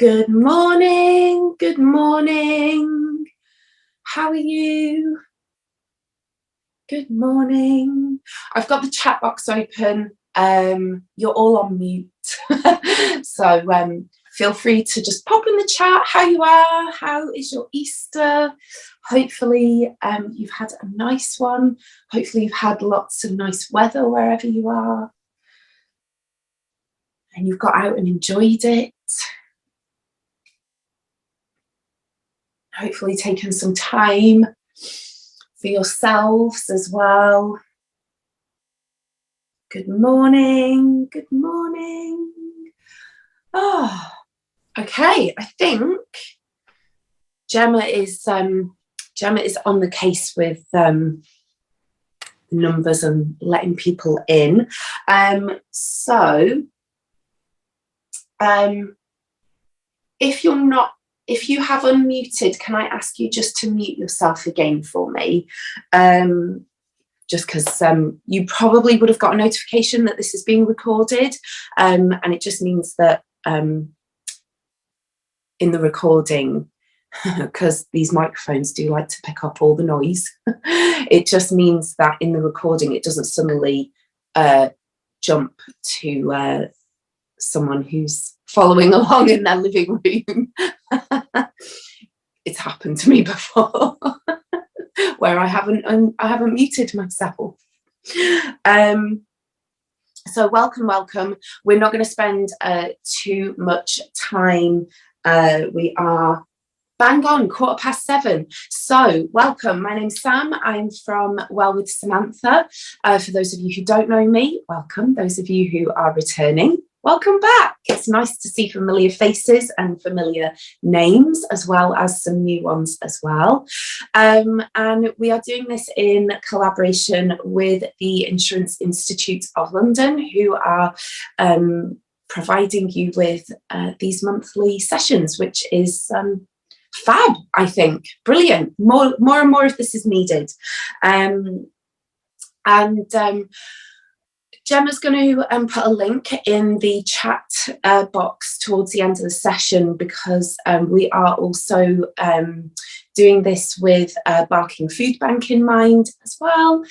Good morning. Good morning. How are you? Good morning. I've got the chat box open. You're all on mute. So feel free to just pop in the chat how you are. How is your Easter? Hopefully you've had a nice one. Hopefully you've had lots of nice weather wherever you are. And you've got out and enjoyed it. Hopefully taken some time for yourselves as well. Good morning. Good morning. Oh, okay. I think Gemma is on the case with numbers and letting people in. If you have unmuted, can I ask you just to mute yourself again for me? Just because you probably would have got a notification that this is being recorded, and it just means that in the recording, because these microphones do like to pick up all the noise, it just means that in the recording it doesn't suddenly jump to someone who's following along in their living room. It's happened to me before. Where I haven't muted myself. So welcome. We're not going to spend too much time. We are bang on 7:15. So welcome. My name's Sam. I'm from Well with Samantha. For those of you who don't know me, welcome. Those of you who are returning, welcome back. It's nice to see familiar faces and familiar names, as well as some new ones as well. And we are doing this in collaboration with the Insurance Institute of London, who are providing you with these monthly sessions, which is fab, I think. Brilliant. More and more of this is needed. Gemma's going to put a link in the chat box towards the end of the session, because we are also doing this with Barking Food Bank in mind as well.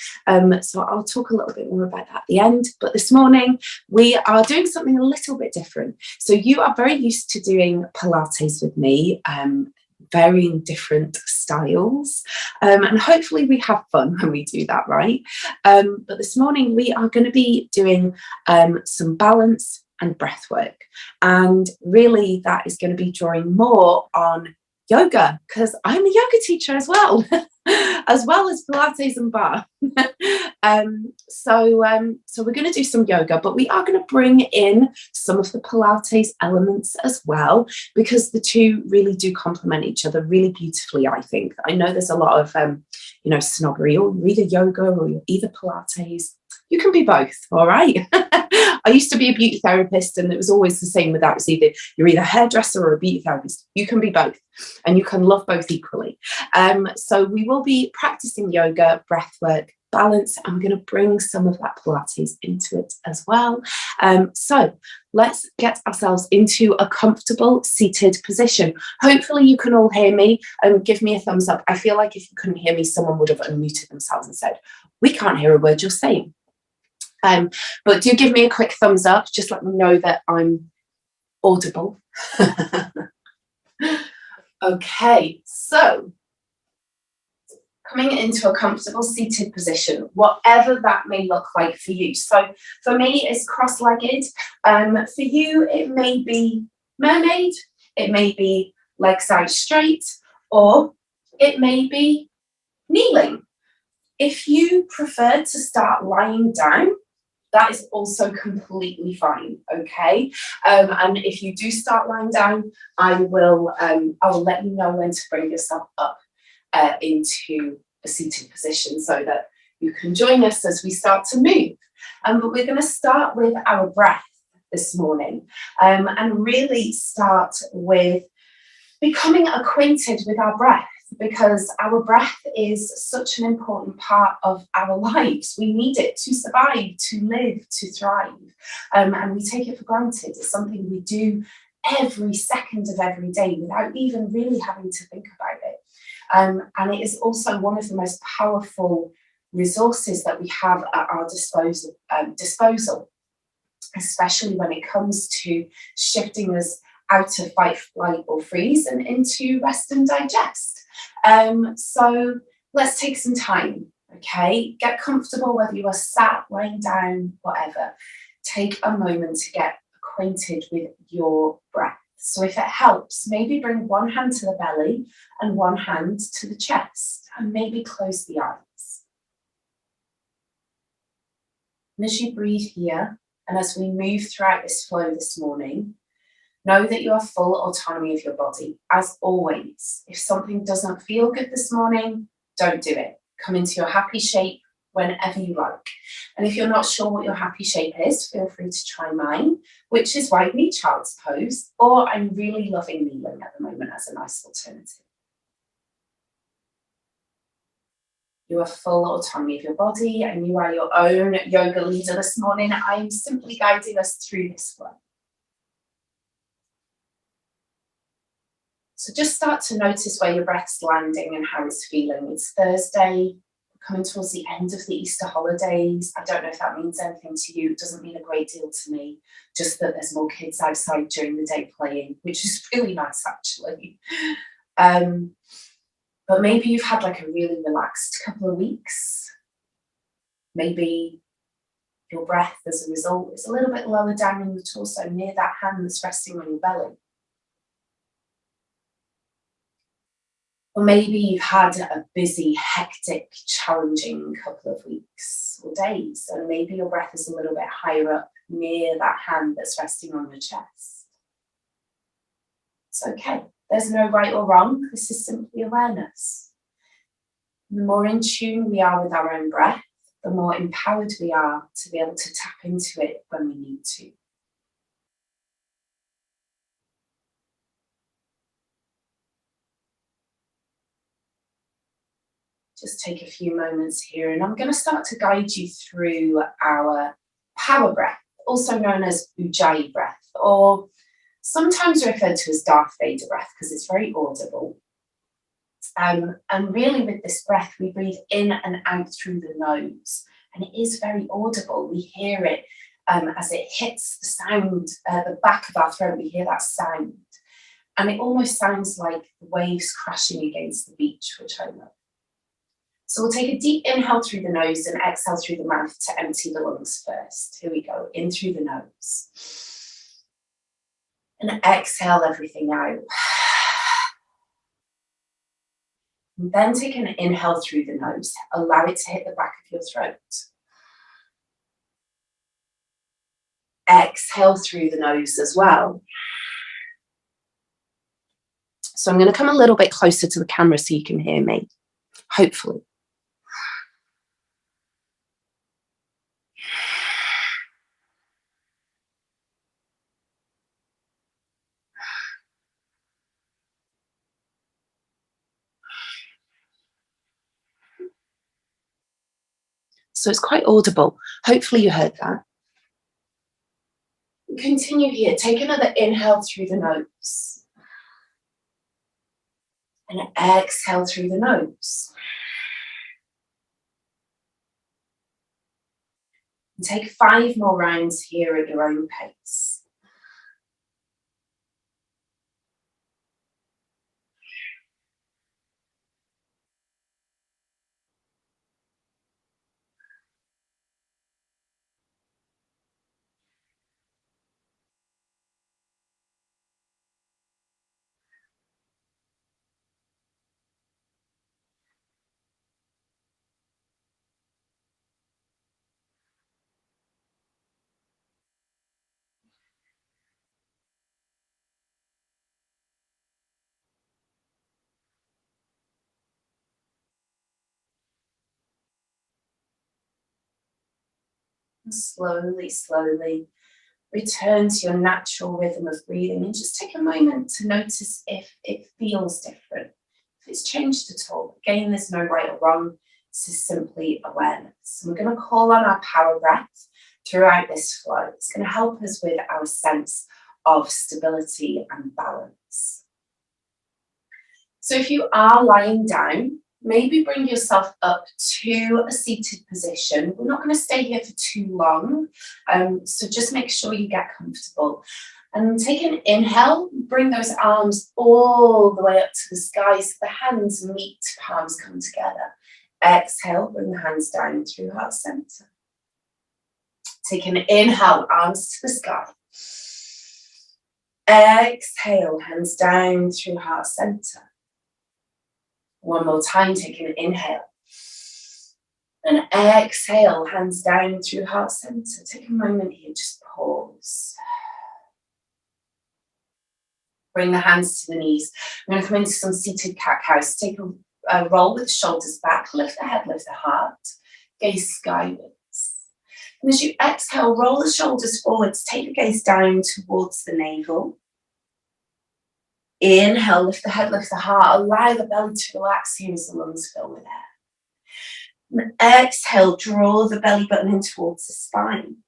So I'll talk a little bit more about that at the end. But this morning we are doing something a little bit different. So you are very used to doing Pilates with me, varying different styles, and hopefully we have fun when we do that, right? But this morning we are going to be doing some balance and breath work, and really that is going to be drawing more on yoga, because I'm a yoga teacher as well as Pilates and bar. So we're going to do some yoga, but we are going to bring in some of the Pilates elements as well, because the two really do complement each other really beautifully, I think. I know there's a lot of snobbery, or you're either yoga or you're either Pilates. You can be both, all right? I used to be a beauty therapist, and it was always the same with that. It's either you're either a hairdresser or a beauty therapist. You can be both, and you can love both equally. So we will be practicing yoga, breath work, balance. I'm going to bring some of that Pilates into it as well. So let's get ourselves into a comfortable seated position. Hopefully you can all hear me, and give me a thumbs up. I feel like if you couldn't hear me, someone would have unmuted themselves and said, "We can't hear a word you're saying." But do give me a quick thumbs up. Just let me know that I'm audible. Okay, so coming into a comfortable seated position, whatever that may look like for you. So for me, it's cross-legged. For you, it may be mermaid, it may be legs out straight, or it may be kneeling. If you prefer to start lying down, that is also completely fine, okay? And if you do start lying down, I will let you know when to bring yourself up into a seated position, so that you can join us as we start to move. But we're going to start with our breath this morning, and really start with becoming acquainted with our breath, because our breath is such an important part of our lives. We need it to survive, to live, to thrive, and we take it for granted. It's something we do every second of every day without even really having to think about it. And it is also one of the most powerful resources that we have at our disposal, especially when it comes to shifting us out of fight, flight, or freeze and into rest and digest. So let's take some time, okay? Get comfortable, whether you are sat, lying down, whatever. Take a moment to get acquainted with your breath. So if it helps, maybe bring one hand to the belly and one hand to the chest, and maybe close the eyes. And as you breathe here, and as we move throughout this flow this morning, know that you have full autonomy of your body. As always, if something doesn't feel good this morning, don't do it. Come into your happy shape whenever you like. And if you're not sure what your happy shape is, feel free to try mine, which is wide-knee child's pose, or I'm really loving kneeling at the moment as a nice alternative. You have full autonomy of your body, and you are your own yoga leader this morning. I'm simply guiding us through this flow. So just start to notice where your breath's landing and how it's feeling. It's Thursday, coming towards the end of the Easter holidays. I don't know if that means anything to you. It doesn't mean a great deal to me, just that there's more kids outside during the day playing, which is really nice, actually. But maybe you've had like a really relaxed couple of weeks. Maybe your breath, as a result, is a little bit lower down in the torso, near that hand that's resting on your belly. Or maybe you've had a busy, hectic, challenging couple of weeks or days, and maybe your breath is a little bit higher up near that hand that's resting on your chest. It's okay. There's no right or wrong. This is simply awareness. The more in tune we are with our own breath, the more empowered we are to be able to tap into it when we need to. Just take a few moments here, and I'm going to start to guide you through our power breath, also known as Ujjayi breath, or sometimes referred to as Darth Vader breath because it's very audible. And really with this breath, we breathe in and out through the nose, and it is very audible. We hear it as it hits the sound, the back of our throat, we hear that sound. And it almost sounds like the waves crashing against the beach, which I love. So we'll take a deep inhale through the nose and exhale through the mouth to empty the lungs first. Here we go, in through the nose. And exhale everything out. And then take an inhale through the nose. Allow it to hit the back of your throat. Exhale through the nose as well. So I'm going to come a little bit closer to the camera so you can hear me, hopefully. So it's quite audible. Hopefully you heard that. Continue here. Take another inhale through the nose. And exhale through the nose. And take 5 more rounds here at your own pace. And slowly, slowly return to your natural rhythm of breathing, and just take a moment to notice if it feels different, if it's changed at all. Again, there's no right or wrong. This is simply awareness. And we're going to call on our power breath throughout this flow. It's going to help us with our sense of stability and balance. So if you are lying down, maybe bring yourself up to a seated position. We're not going to stay here for too long, so just make sure you get comfortable. And take an inhale, bring those arms all the way up to the sky so the hands meet, palms come together. Exhale, bring the hands down through heart center. Take an inhale, arms to the sky. Exhale, hands down through heart center. One more time, take an inhale. And exhale, hands down through heart center. Take a moment here, just pause. Bring the hands to the knees. I'm going to come into some seated cat-cows. Take a roll with the shoulders back, lift the head, lift the heart, gaze skyward. And as you exhale, roll the shoulders forwards, take the gaze down towards the navel. Inhale, lift the head, lift the heart, allow the belly to relax here as the lungs fill with air. And exhale, draw the belly button in towards the spine.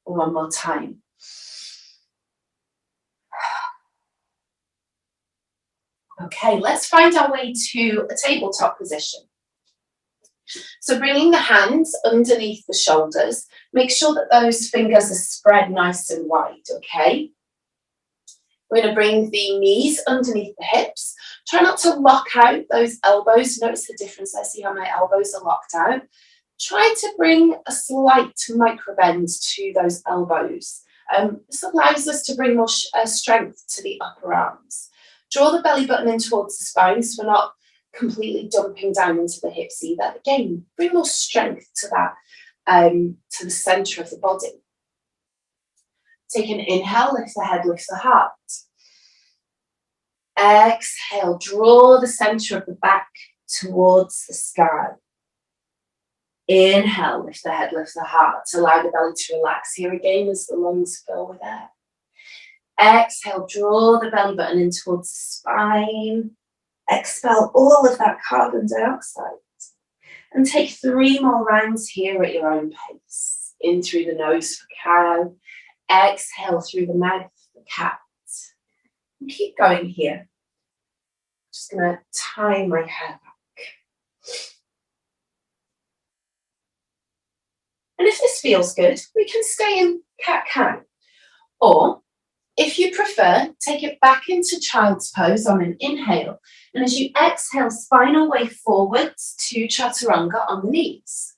One more time. Okay, let's find our way to a tabletop position. So bringing the hands underneath the shoulders, make sure that those fingers are spread nice and wide, okay? We're going to bring the knees underneath the hips. Try not to lock out those elbows. Notice the difference. I see how my elbows are locked out. Try to bring a slight micro bend to those elbows. This allows us to bring more strength to the upper arms. Draw the belly button in towards the spine so we're not completely dumping down into the hips either. Again, bring more strength to that, to the center of the body. Take an inhale, lift the head, lift the heart. Exhale, draw the center of the back towards the sky. Inhale, lift the head, lift the heart. Allow the belly to relax here again as the lungs fill with air. Exhale, draw the belly button in towards the spine. Expel all of that carbon dioxide. And take 3 more rounds here at your own pace. In through the nose for cow. Exhale through the mouth for cat. And keep going here. Just going to tie my hair back. And if this feels good, we can stay in cat-cow. Or, if you prefer, take it back into child's pose on an inhale. And as you exhale, spinal way forwards to chaturanga on the knees.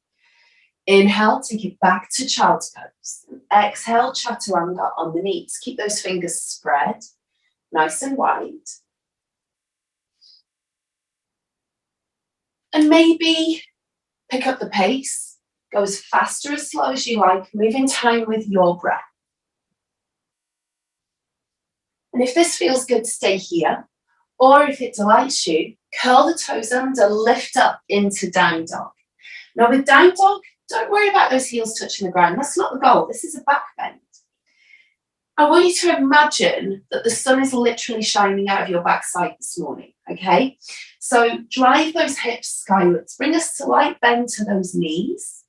Inhale, take it back to child's pose. Exhale, chaturanga on the knees. Keep those fingers spread, nice and wide. And maybe pick up the pace. Go as fast or as slow as you like. Move in time with your breath. And if this feels good, stay here. Or if it delights you, curl the toes under, lift up into down dog. Now with down dog, don't worry about those heels touching the ground. That's not the goal. This is a back bend. I want you to imagine that the sun is literally shining out of your backside this morning, okay? So drive those hips skywards. Bring a slight bend to those knees.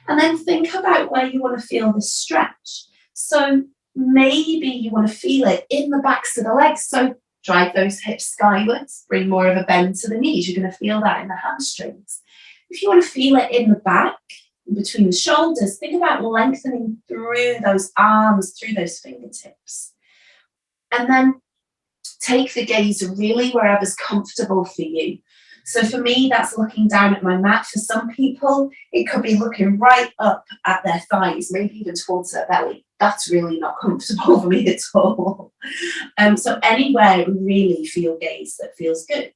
And then think about where you want to feel this stretch. So maybe you want to feel it in the backs of the legs. So drive those hips skywards. Bring more of a bend to the knees. You're going to feel that in the hamstrings. If you want to feel it in the back, in between the shoulders, think about lengthening through those arms, through those fingertips. And then take the gaze really wherever's comfortable for you. So for me, that's looking down at my mat. For some people, it could be looking right up at their thighs, maybe even towards their belly. That's really not comfortable for me at all. So anywhere really feel gaze that feels good.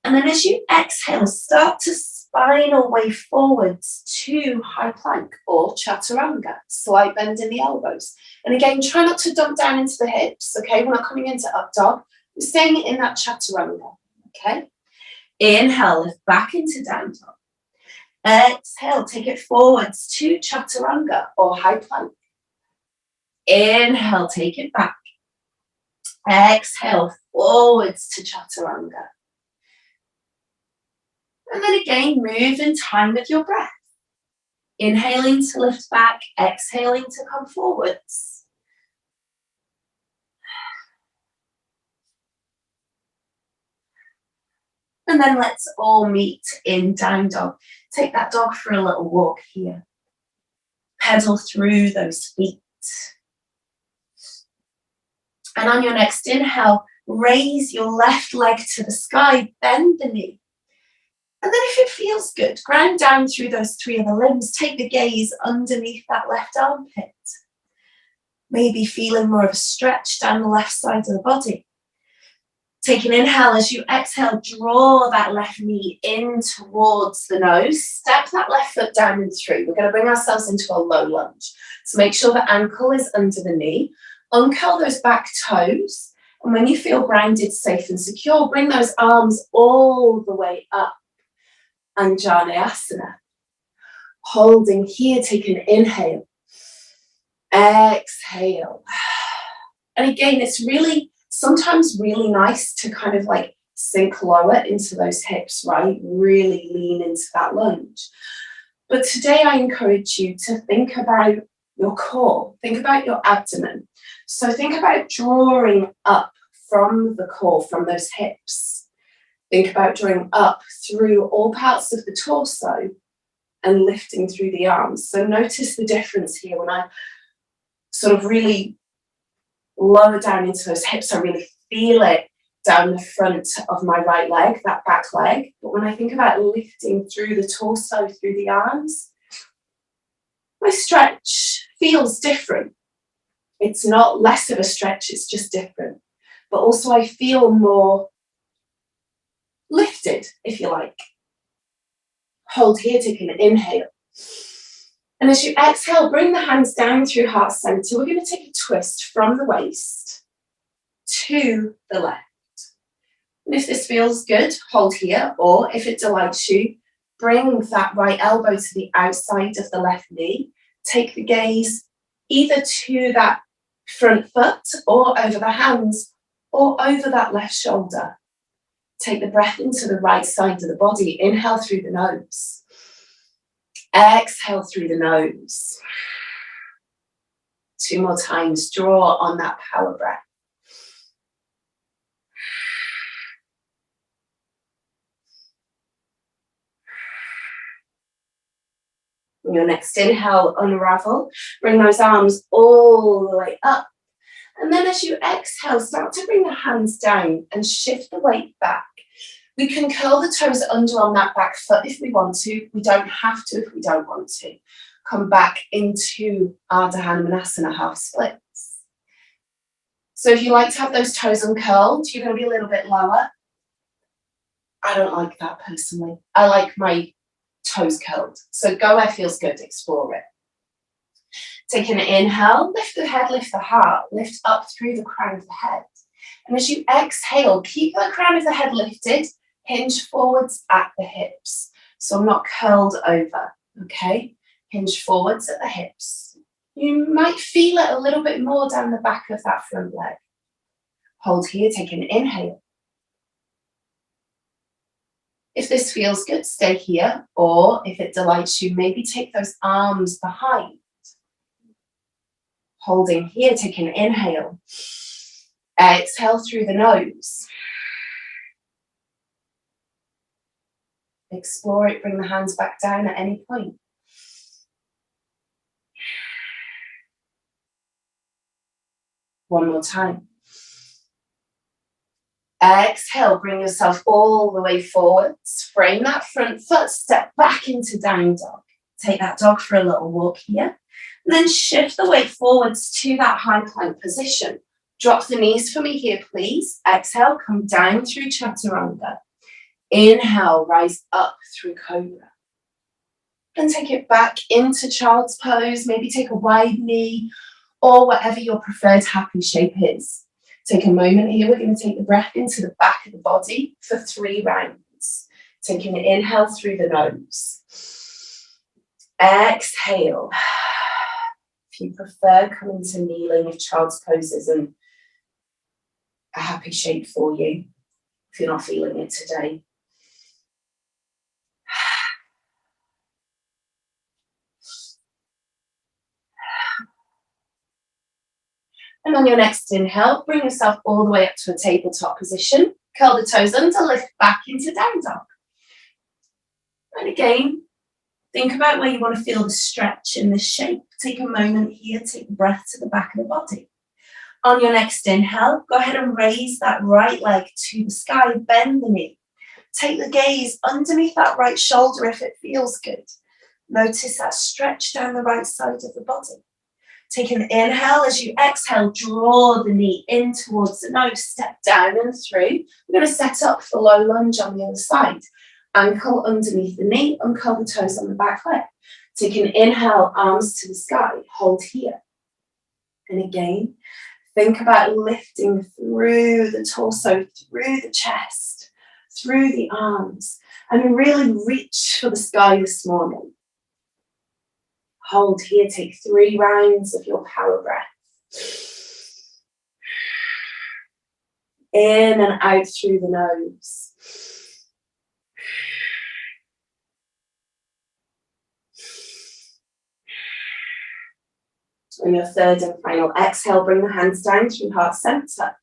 And then as you exhale, start to spinal way forwards to high plank or chaturanga, slight bend in the elbows. And again, try not to dump down into the hips, okay? We're not coming into up dog. We're staying in that chaturanga, okay? Inhale, lift back into down dog. Exhale, take it forwards to chaturanga or high plank. Inhale, take it back. Exhale, forwards to chaturanga. And then again, move in time with your breath. Inhaling to lift back, exhaling to come forwards. And then let's all meet in down dog. Take that dog for a little walk here. Pedal through those feet. And on your next inhale, raise your left leg to the sky, bend the knee. And then if it feels good, ground down through those three other limbs. Take the gaze underneath that left armpit. Maybe feeling more of a stretch down the left side of the body. Take an inhale. As you exhale, draw that left knee in towards the nose. Step that left foot down and through. We're going to bring ourselves into a low lunge. So make sure the ankle is under the knee. Uncurl those back toes. And when you feel grounded, safe and secure, bring those arms all the way up. Anjaneyasana. Holding here, take an inhale. Exhale. And again, it's really, sometimes really nice to kind of like sink lower into those hips, right? Really lean into that lunge. But today I encourage you to think about your core, think about your abdomen. So think about drawing up from the core, from those hips. Think about drawing up through all parts of the torso and lifting through the arms. So notice the difference here when I sort of really lower down into those hips. I really feel it down the front of my right leg, that back leg. But when I think about lifting through the torso, through the arms, my stretch feels different. It's not less of a stretch, it's just different. But also I feel more lifted, if you like. Hold here, take an inhale. And as you exhale, bring the hands down through heart center. We're going to take a twist from the waist to the left. And if this feels good, hold here. Or if it delights you, bring that right elbow to the outside of the left knee. Take the gaze either to that front foot or over the hands or over that left shoulder. Take the breath into the right side of the body. Inhale through the nose. Exhale through the nose. 2 more times. Draw on that power breath. On your next inhale, unravel. Bring those arms all the way up. And then as you exhale, start to bring the hands down and shift the weight back. We can curl the toes under on that back foot if we want to. We don't have to if we don't want to. Come back into Ardha Hanumanasana half splits. So if you like to have those toes uncurled, you're going to be a little bit lower. I don't like that personally. I like my toes curled. So go where feels good, explore it. Take an inhale, lift the head, lift the heart, lift up through the crown of the head. And as you exhale, keep the crown of the head lifted, hinge forwards at the hips. So I'm not curled over, okay? Hinge forwards at the hips. You might feel it a little bit more down the back of that front leg. Hold here, take an inhale. If this feels good, stay here, or if it delights you, maybe take those arms behind. Holding here, take an inhale. Exhale through the nose. Explore it, bring the hands back down at any point. One more time. Exhale, bring yourself all the way forwards. Frame that front foot, step back into down dog. Take that dog for a little walk here. And then shift the weight forwards to that high plank position. Drop the knees for me here, please. Exhale, come down through Chaturanga. Inhale, rise up through Cobra. And take it back into Child's Pose. Maybe take a wide knee or whatever your preferred happy shape is. Take a moment here. We're going to take the breath into the back of the body for 3 rounds. Take an inhale through the nose. Exhale. If you prefer, come into kneeling if Child's Pose isn't a happy shape for you, if you're not feeling it today. And on your next inhale, bring yourself all the way up to a tabletop position. Curl the toes under, lift back into down dog. And again, think about where you want to feel the stretch in this shape. Take a moment here, take a breath to the back of the body. On your next inhale, go ahead and raise that right leg to the sky, bend the knee. Take the gaze underneath that right shoulder if it feels good. Notice that stretch down the right side of the body. Take an inhale. As you exhale, draw the knee in towards the nose, step down and through. We're going to set up for low lunge on the other side. Ankle underneath the knee, uncurl the toes on the back leg. Take an inhale, arms to the sky, hold here. And again, think about lifting through the torso, through the chest, through the arms, and really reach for the sky this morning. Hold here, take 3 rounds of your power breath. In and out through the nose. On your third and final exhale, bring the hands down through heart center.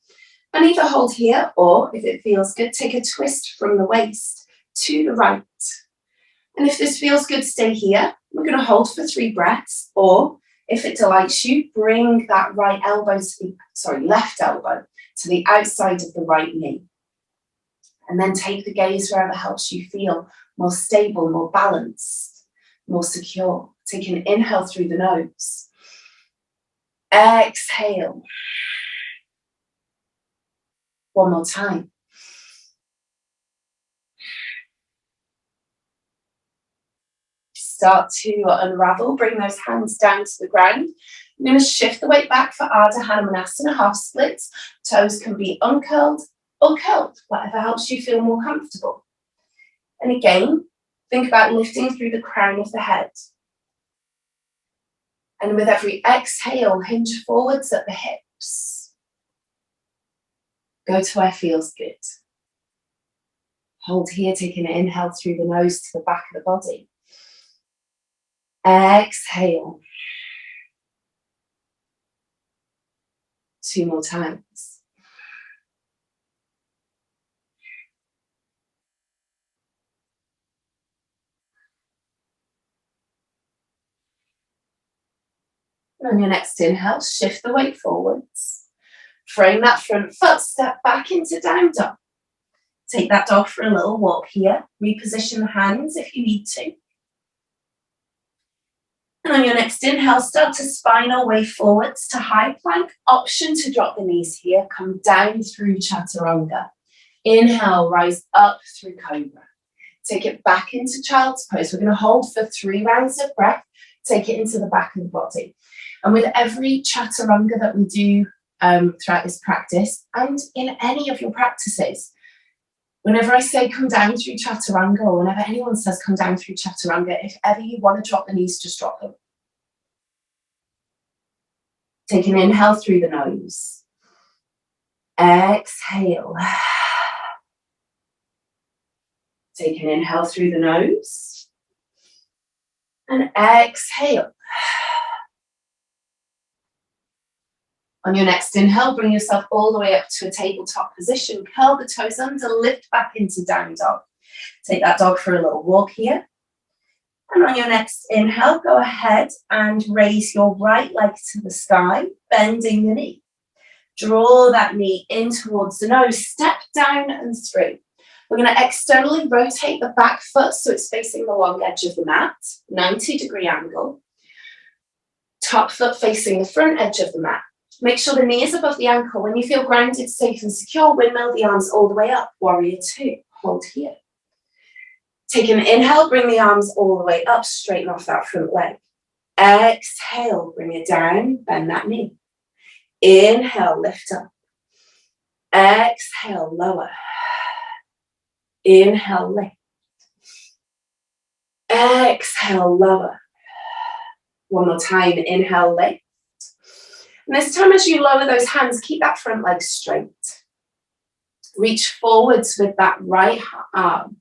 And either hold here, or if it feels good, take a twist from the waist to the right. And if this feels good, stay here. We're going to hold for 3 breaths, or if it delights you, bring that left elbow to the outside of the right knee. And then take the gaze wherever helps you feel more stable, more balanced, more secure. Take an inhale through the nose. Exhale. One more time. Start to unravel, bring those hands down to the ground. I'm going to shift the weight back for Ardha Hanumanasana, half splits. Toes can be uncurled or curled, whatever helps you feel more comfortable. And again, think about lifting through the crown of the head. And with every exhale, hinge forwards at the hips. Go to where feels good. Hold here, taking an inhale through the nose to the back of the body. Exhale. 2 more times. And on your next inhale, shift the weight forwards. Frame that front foot, step back into down dog. Take that dog for a little walk here. Reposition the hands if you need to. And on your next inhale, start to spinal way forwards to high plank. Option to drop the knees here. Come down through chaturanga. Inhale, rise up through cobra. Take it back into child's pose. We're going to hold for 3 rounds of breath. Take it into the back of the body. And with every chaturanga that we do throughout this practice, and in any of your practices, whenever I say come down through chaturanga, or whenever anyone says come down through chaturanga, if ever you want to drop the knees, just drop them. Take an inhale through the nose. Exhale. Take an inhale through the nose. And exhale. On your next inhale, bring yourself all the way up to a tabletop position. Curl the toes under, lift back into down dog. Take that dog for a little walk here. And on your next inhale, go ahead and raise your right leg to the sky, bending the knee. Draw that knee in towards the nose, step down and through. We're going to externally rotate the back foot so it's facing the long edge of the mat, 90-degree angle. Top foot facing the front edge of the mat. Make sure the knee is above the ankle. When you feel grounded, safe and secure, windmill the arms all the way up. Warrior 2, hold here. Take an inhale, bring the arms all the way up, straighten off that front leg. Exhale, bring it down, bend that knee. Inhale, lift up. Exhale, lower. Inhale, lift. Exhale, lower. One more time, inhale, lift. And this time as you lower those hands, keep that front leg straight. Reach forwards with that right arm.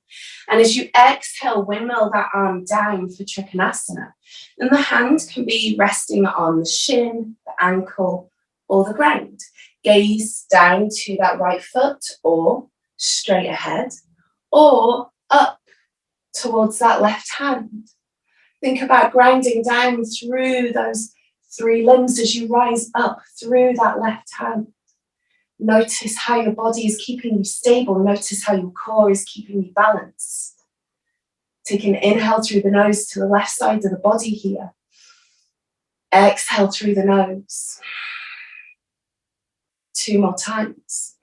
And as you exhale, windmill that arm down for Trikonasana. And the hand can be resting on the shin, the ankle, or the ground. Gaze down to that right foot or straight ahead, or up towards that left hand. Think about grounding down through those 3 limbs as you rise up through that left hand. Notice how your body is keeping you stable. Notice how your core is keeping you balanced. Take an inhale through the nose to the left side of the body here. Exhale through the nose. 2 more times.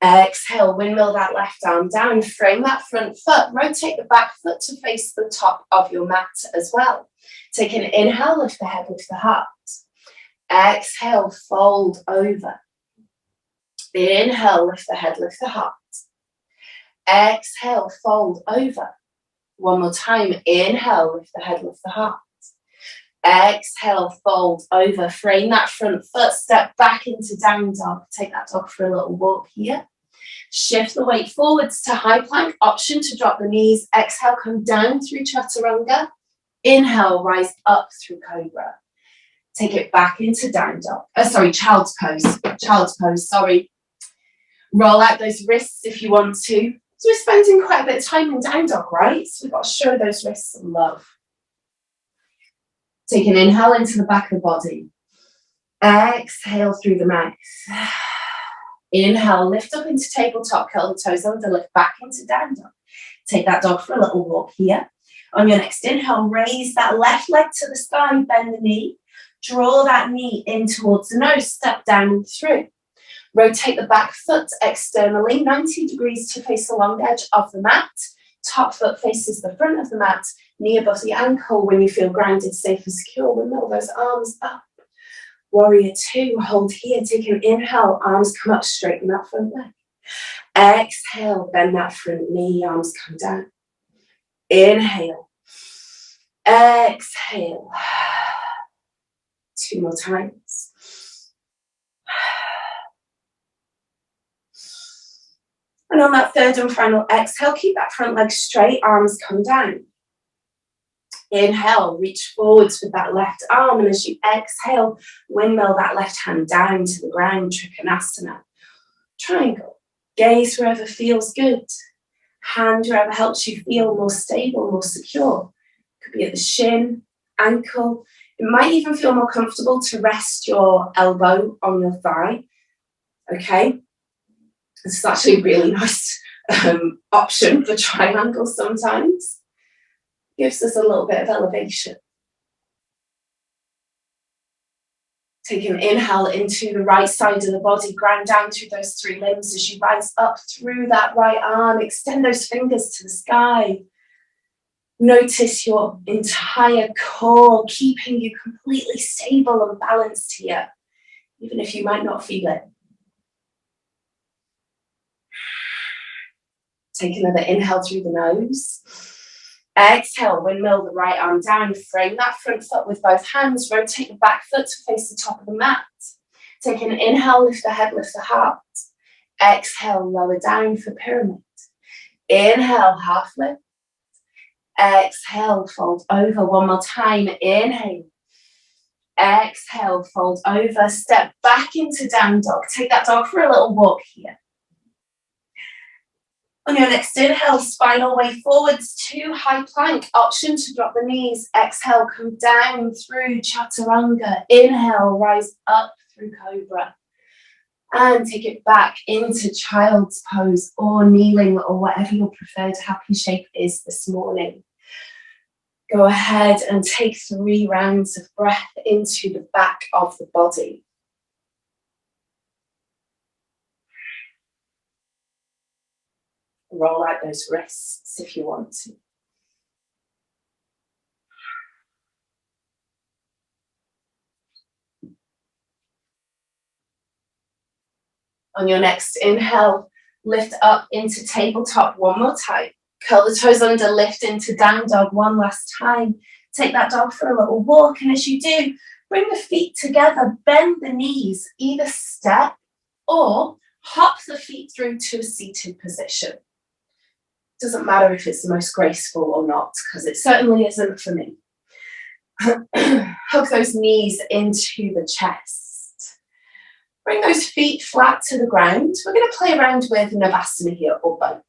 Exhale, windmill that left arm down, frame that front foot, rotate the back foot to face the top of your mat as well. Take an inhale, lift the head, lift the heart. Exhale, fold over. Inhale, lift the head, lift the heart. Exhale, fold over. One more time. Inhale, lift the head, lift the heart. Exhale, fold over. Frame that front foot, step back into down dog. Take that dog for a little walk here. Shift the weight forwards to high plank. Option to drop the knees. Exhale, come down through chaturanga. Inhale, rise up through cobra. Take it back into down dog. Child's pose. Child's pose, sorry. Roll out those wrists if you want to. So we're spending quite a bit of time in down dog, right? So we've got to show those wrists some love. Take an inhale into the back of the body. Exhale through the mouth. Inhale, lift up into tabletop, curl the toes under, lift back into down dog. Take that dog for a little walk here. On your next inhale, raise that left leg to the sky, bend the knee. Draw that knee in towards the nose, step down and through. Rotate the back foot externally, 90 degrees to face the long edge of the mat. Top foot faces the front of the mat, knee above the ankle. When you feel grounded, safe and secure, windmill those arms up. Warrior 2, hold here, take an inhale, arms come up, straighten that front leg. Exhale, bend that front knee, arms come down. Inhale. Exhale. 2 more times. And on that third and final exhale, keep that front leg straight, arms come down. Inhale, reach forwards with that left arm, and as you exhale, windmill that left hand down to the ground, Trikonasana. Triangle. Gaze wherever feels good. Hand wherever helps you feel more stable, more secure. Could be at the shin, ankle. It might even feel more comfortable to rest your elbow on your thigh. Okay? This is actually a really nice option for triangle sometimes. Gives us a little bit of elevation. Take an inhale into the right side of the body, ground down through those 3 limbs as you rise up through that right arm, extend those fingers to the sky. Notice your entire core keeping you completely stable and balanced here, even if you might not feel it. Take another inhale through the nose. Exhale, windmill the right arm down, frame that front foot with both hands, rotate the back foot to face the top of the mat. Take an inhale, lift the head, lift the heart. Exhale, lower down for pyramid. Inhale, half lift. Exhale, fold over. One more time, inhale. Exhale, fold over, step back into down dog. Take that dog for a little walk here. On your next inhale, spinal way forwards to high plank. Option to drop the knees. Exhale, come down through chaturanga. Inhale, rise up through cobra. And take it back into child's pose or kneeling or whatever your preferred happy shape is this morning. Go ahead and take 3 rounds of breath into the back of the body. Roll out those wrists if you want to. On your next inhale, lift up into tabletop one more time. Curl the toes under, lift into down dog one last time. Take that dog for a little walk, and as you do, bring the feet together, bend the knees, either step or hop the feet through to a seated position. Doesn't matter if it's the most graceful or not, because it certainly isn't for me. Hug those knees into the chest. Bring those feet flat to the ground. We're going to play around with Navasana here, or boat.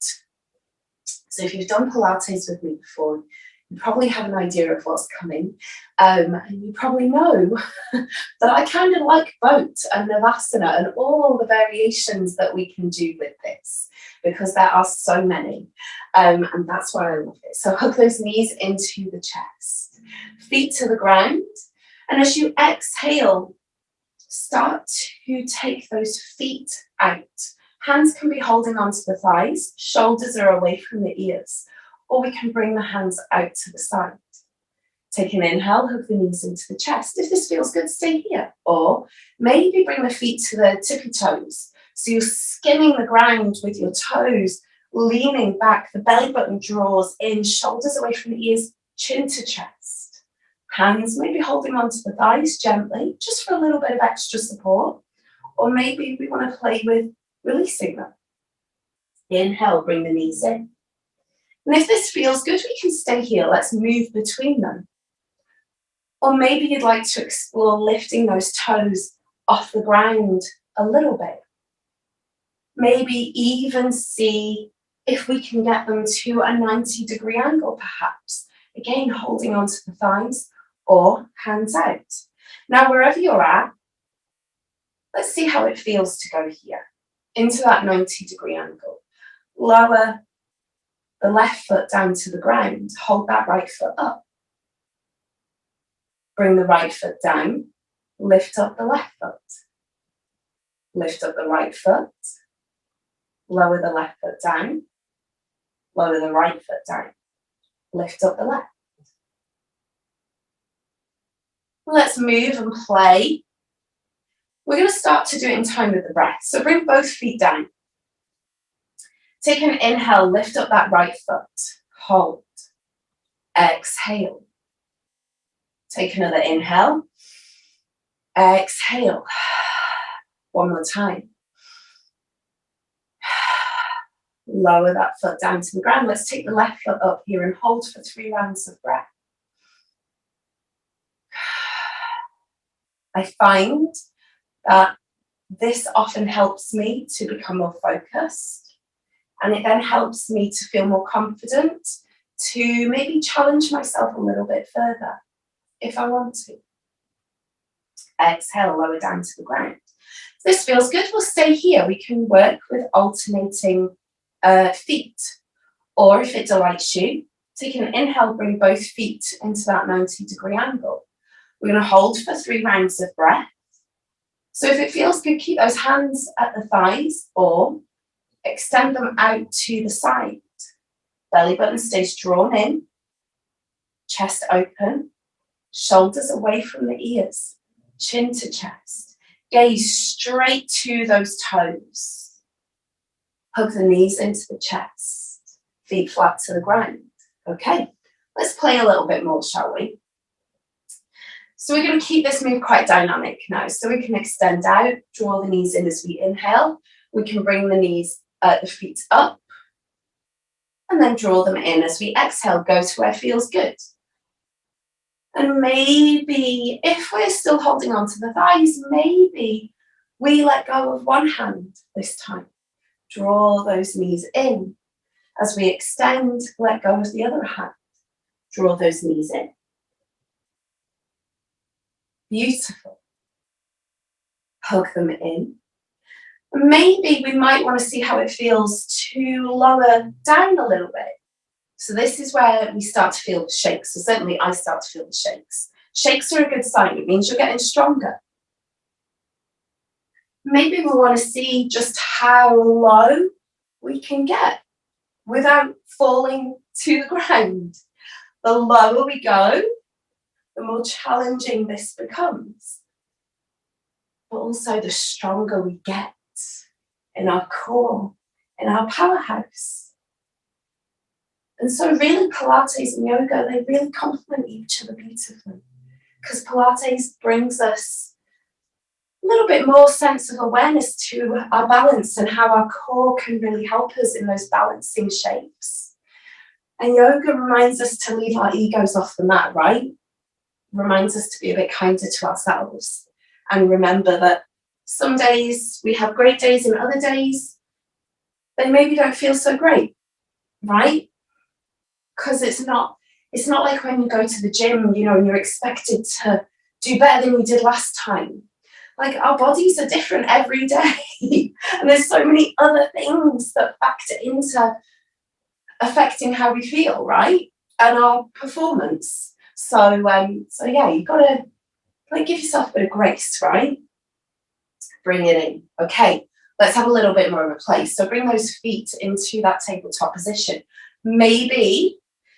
So if you've done Pilates with me before, you probably have an idea of what's coming. And you probably know that I kind of like boat and Navasana and all the variations that we can do with this, because there are so many. And that's why I love it. So hug those knees into the chest, feet to the ground. And as you exhale, start to take those feet out. Hands can be holding onto the thighs, shoulders are away from the ears, or we can bring the hands out to the side. Take an inhale, hug the knees into the chest. If this feels good, stay here. Or maybe bring the feet to the tippy toes. So you're skimming the ground with your toes, leaning back, the belly button draws in, shoulders away from the ears, chin to chest. Hands maybe holding onto the thighs gently, just for a little bit of extra support. Or maybe we want to play with releasing them. Inhale, bring the knees in. And if this feels good, we can stay here. Let's move between them. Or maybe you'd like to explore lifting those toes off the ground a little bit. Maybe even see if we can get them to a 90-degree angle, perhaps. Again, holding onto the thighs or hands out. Now, wherever you're at, let's see how it feels to go here, into that 90-degree angle. Lower the left foot down to the ground. Hold that right foot up. Bring the right foot down. Lift up the left foot. Lift up the right foot. Lower the left foot down. Lower the right foot down. Lift up the left. Let's move and play. We're going to start to do it in time with the breath. So bring both feet down. Take an inhale, lift up that right foot. Hold. Exhale. Take another inhale. Exhale. One more time. Lower that foot down to the ground. Let's take the left foot up here and hold for 3 rounds of breath. I find that this often helps me to become more focused, and it then helps me to feel more confident to maybe challenge myself a little bit further if I want to. Exhale, lower down to the ground. If this feels good, we'll stay here. We can work with alternating feet, or if it delights you, take an inhale, bring both feet into that 90-degree angle. We're going to hold for 3 rounds of breath. So if it feels good, keep those hands at the thighs or extend them out to the side. Belly button stays drawn in, chest open, shoulders away from the ears, chin to chest. Gaze straight to those toes. Hug the knees into the chest, feet flat to the ground. Okay, let's play a little bit more, shall we? So we're going to keep this move quite dynamic now. So we can extend out, draw the knees in as we inhale. We can bring the feet up, and then draw them in as we exhale. Go to where feels good. And maybe, if we're still holding on to the thighs, maybe we let go of one hand this time. Draw those knees in. As we extend, let go of the other hand. Draw those knees in. Beautiful. Hug them in. Maybe we might want to see how it feels to lower down a little bit. So this is where we start to feel the shakes. So certainly I start to feel the shakes. Shakes are a good sign. It means you're getting stronger. Maybe we want to see just how low we can get without falling to the ground. The lower we go, the more challenging this becomes. But also the stronger we get in our core, in our powerhouse. And so really Pilates and yoga, they really complement each other beautifully. Because Pilates brings us a little bit more sense of awareness to our balance and how our core can really help us in those balancing shapes. And yoga reminds us to leave our egos off the mat, right? reminds us to be a bit kinder to ourselves and remember that some days we have great days and other days they maybe don't feel so great, right? Because it's not like when you go to the gym, you know, and you're expected to do better than you did last time. Like, our bodies are different every day. And there's so many other things that factor into affecting how we feel, right? And our performance. So yeah, you've got to like give yourself a bit of grace, right? Bring it in. Okay, let's have a little bit more of a play. So bring those feet into that tabletop position. Maybe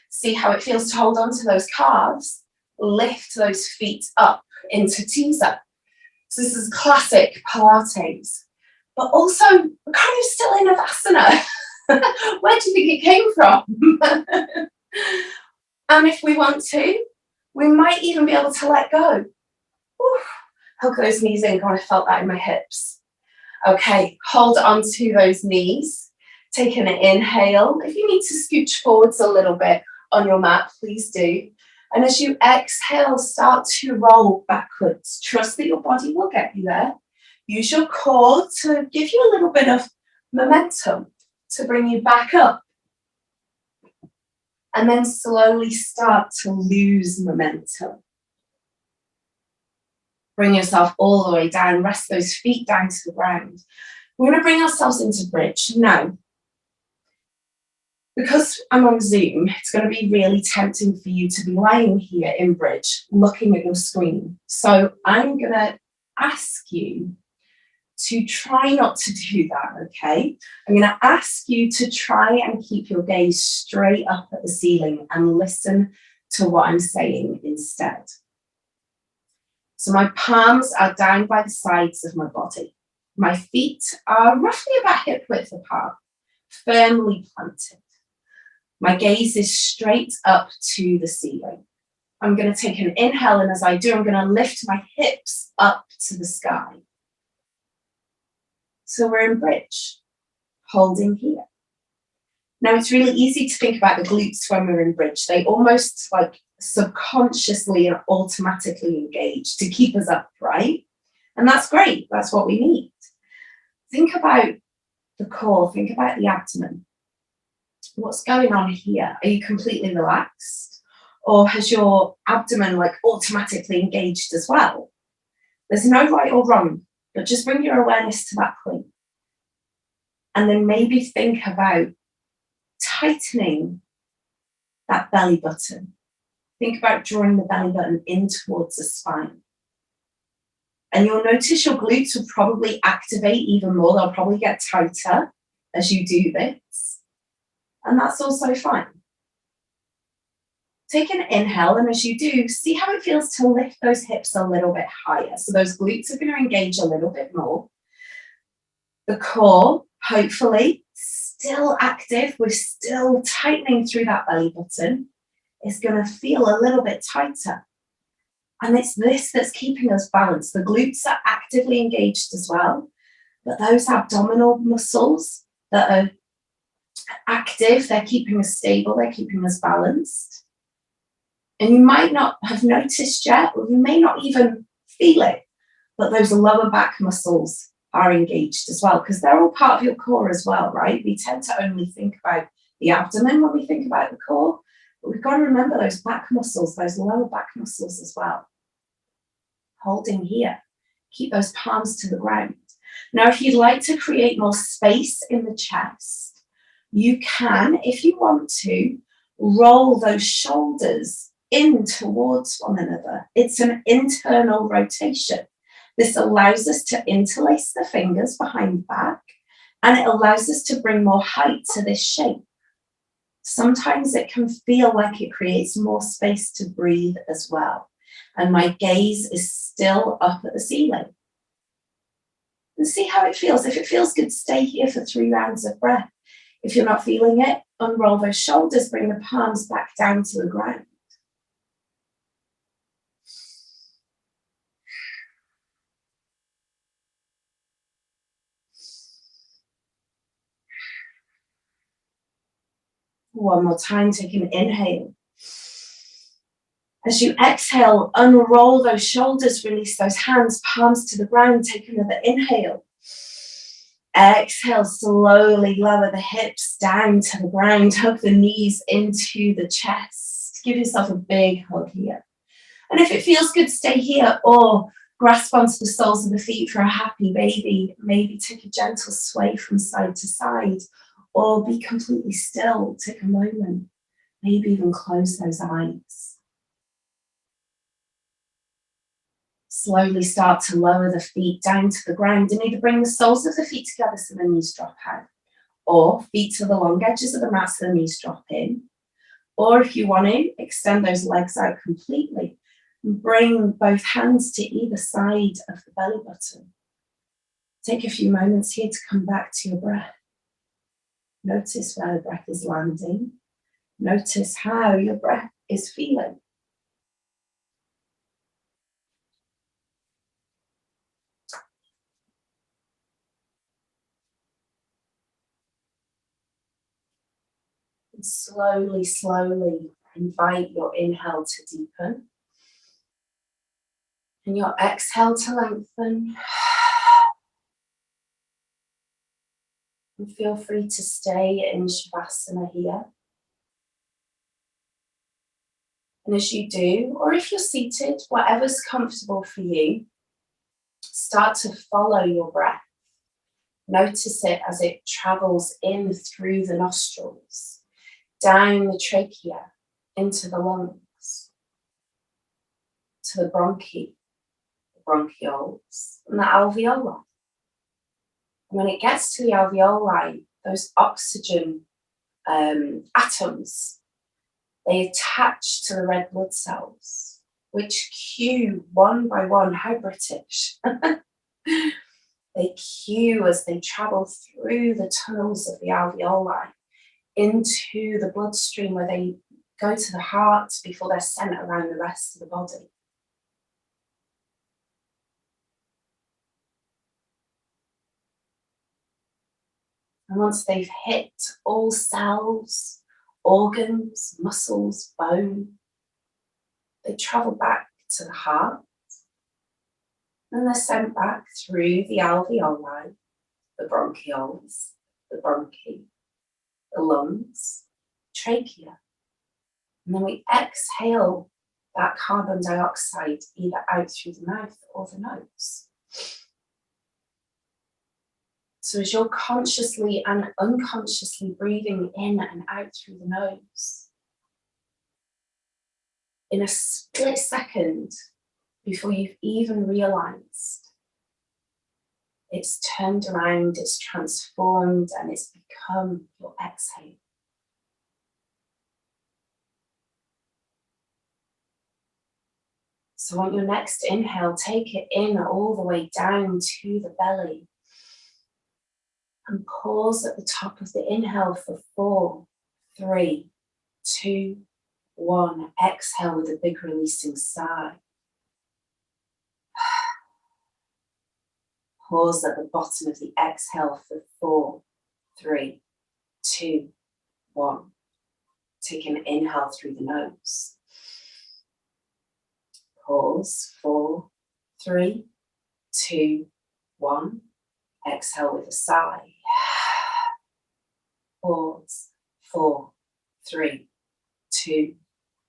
see how it feels to hold on to those calves. Lift those feet up into teaser. So this is classic Pilates. But also, we're kind of still in Avasana. Where do you think it came from? And if we want to, we might even be able to let go. Oof, hook those knees in. God, I felt that in my hips. Okay, hold on to those knees. Take an inhale. If you need to scooch forwards a little bit on your mat, please do. And as you exhale, start to roll backwards. Trust that your body will get you there. Use your core to give you a little bit of momentum to bring you back up. And then slowly start to lose momentum. Bring yourself all the way down. Rest those feet down to the ground. We're going to bring ourselves into bridge. Now, because I'm on Zoom, it's going to be really tempting for you to be lying here in bridge, looking at your screen. So I'm going to ask you to try not to do that, okay? I'm going to ask you to try and keep your gaze straight up at the ceiling and listen to what I'm saying instead. So my palms are down by the sides of my body. My feet are roughly about hip width apart, firmly planted. My gaze is straight up to the ceiling. I'm going to take an inhale, and as I do, I'm going to lift my hips up to the sky. So we're in bridge, holding here. Now, it's really easy to think about the glutes when we're in bridge. They almost like subconsciously and automatically engage to keep us up, right? And that's great. That's what we need. Think about the core. Think about the abdomen. What's going on here? Are you completely relaxed? Or has your abdomen like automatically engaged as well? There's no right or wrong, but just bring your awareness to that point. And then maybe think about tightening that belly button. Think about drawing the belly button in towards the spine. And you'll notice your glutes will probably activate even more. They'll probably get tighter as you do this. And that's also fine. Take an inhale, and as you do, see how it feels to lift those hips a little bit higher. So those glutes are going to engage a little bit more. The core, hopefully, still active. We're still tightening through that belly button. It's going to feel a little bit tighter. And it's this that's keeping us balanced. The glutes are actively engaged as well. But those abdominal muscles that are active, they're keeping us stable, they're keeping us balanced. And you might not have noticed yet, or you may not even feel it, but those lower back muscles are engaged as well, because they're all part of your core as well, right? We tend to only think about the abdomen when we think about the core, but we've got to remember those back muscles, those lower back muscles as well. Holding here. Keep those palms to the ground. Now, if you'd like to create more space in the chest, you can, if you want to, roll those shoulders in towards one another. It's an internal rotation. This allows us to interlace the fingers behind the back, and it allows us to bring more height to this shape. Sometimes it can feel like it creates more space to breathe as well. And my gaze is still up at the ceiling. And see how it feels. If it feels good, stay here for 3 rounds of breath. If you're not feeling it, unroll those shoulders, bring the palms back down to the ground. One more time, take an inhale. As you exhale, unroll those shoulders, release those hands, palms to the ground. Take another inhale. Exhale, slowly lower the hips down to the ground. Hug the knees into the chest. Give yourself a big hug here. And if it feels good, stay here or grasp onto the soles of the feet for a happy baby. Maybe take a gentle sway from side to side or be completely still. Take a moment. Maybe even close those eyes. Slowly start to lower the feet down to the ground and either bring the soles of the feet together so the knees drop out, or feet to the long edges of the mat so the knees drop in. Or if you want to, extend those legs out completely and bring both hands to either side of the belly button. Take a few moments here to come back to your breath. Notice where the breath is landing. Notice how your breath is feeling. And slowly, slowly invite your inhale to deepen and your exhale to lengthen. And feel free to stay in Shavasana here. And as you do, or if you're seated, whatever's comfortable for you, start to follow your breath. Notice it as it travels in through the nostrils, down the trachea, into the lungs, to the bronchi, the bronchioles, and the alveoli. And when it gets to the alveoli, those oxygen atoms, they attach to the red blood cells, which cue one by one, how British, they cue as they travel through the tunnels of the alveoli into the bloodstream where they go to the heart before they're sent around the rest of the body. And once they've hit all cells, organs, muscles, bone, they travel back to the heart. And they're sent back through the alveoli, the bronchioles, the bronchi, the lungs, trachea. And then we exhale that carbon dioxide either out through the mouth or the nose. So as you're consciously and unconsciously breathing in and out through the nose, in a split second before you've even realized, it's turned around, it's transformed, and it's become your exhale. So on your next inhale, take it in all the way down to the belly. And pause at the top of the inhale for 4, 3, 2, 1. Exhale with a big releasing sigh. Pause at the bottom of the exhale for 4, 3, 2, 1. Take an inhale through the nose. Pause, 4, 3, 2, 1. Exhale with a sigh. Pause, 4, 3, 2,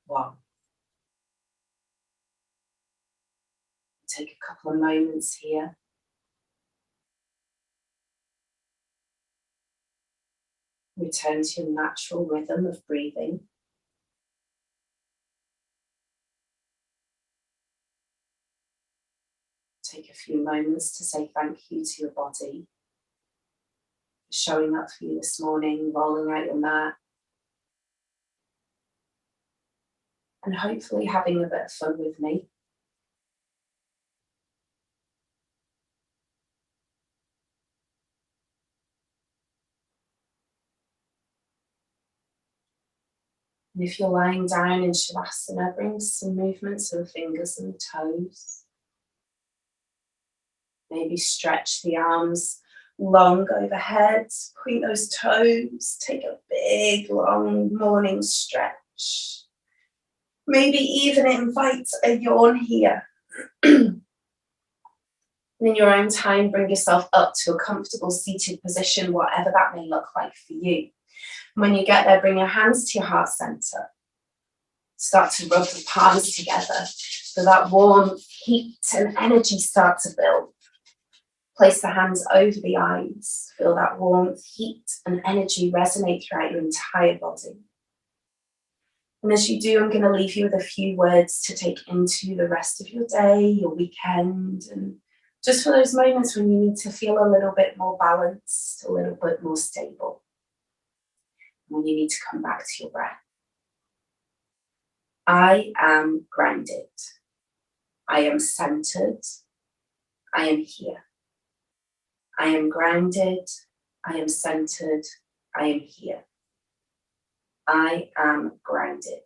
1. Take a couple of moments here. Return to your natural rhythm of breathing. Take a few moments to say thank you to your body for showing up for you this morning, rolling out your mat, and hopefully having a bit of fun with me. And if you're lying down in Shavasana, bring some movement to the fingers and the toes. Maybe stretch the arms long overhead, point those toes, take a big long morning stretch. Maybe even invite a yawn here. And in your own time, bring yourself up to a comfortable seated position, whatever that may look like for you. When you get there, bring your hands to your heart center. Start to rub the palms together so that warm heat and energy start to build. Place the hands over the eyes. Feel that warmth, heat, and energy resonate throughout your entire body. And as you do, I'm going to leave you with a few words to take into the rest of your day, your weekend, and just for those moments when you need to feel a little bit more balanced, a little bit more stable. When you need to come back to your breath. I am grounded. I am centered. I am here. I am grounded. I am centered. I am here. I am grounded.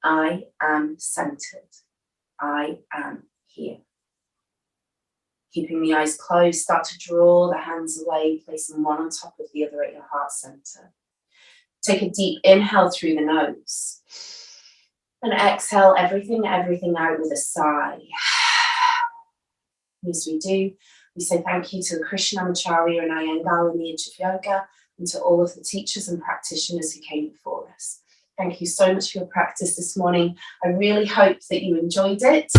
I am centered. I am here. Keeping the eyes closed, start to draw the hands away, placing one on top of the other at your heart center. Take a deep inhale through the nose. And exhale everything out with a sigh. As we do, we say thank you to the Krishnamacharya and Iyengar lineage of yoga, and to all of the teachers and practitioners who came before us. Thank you so much for your practice this morning. I really hope that you enjoyed it.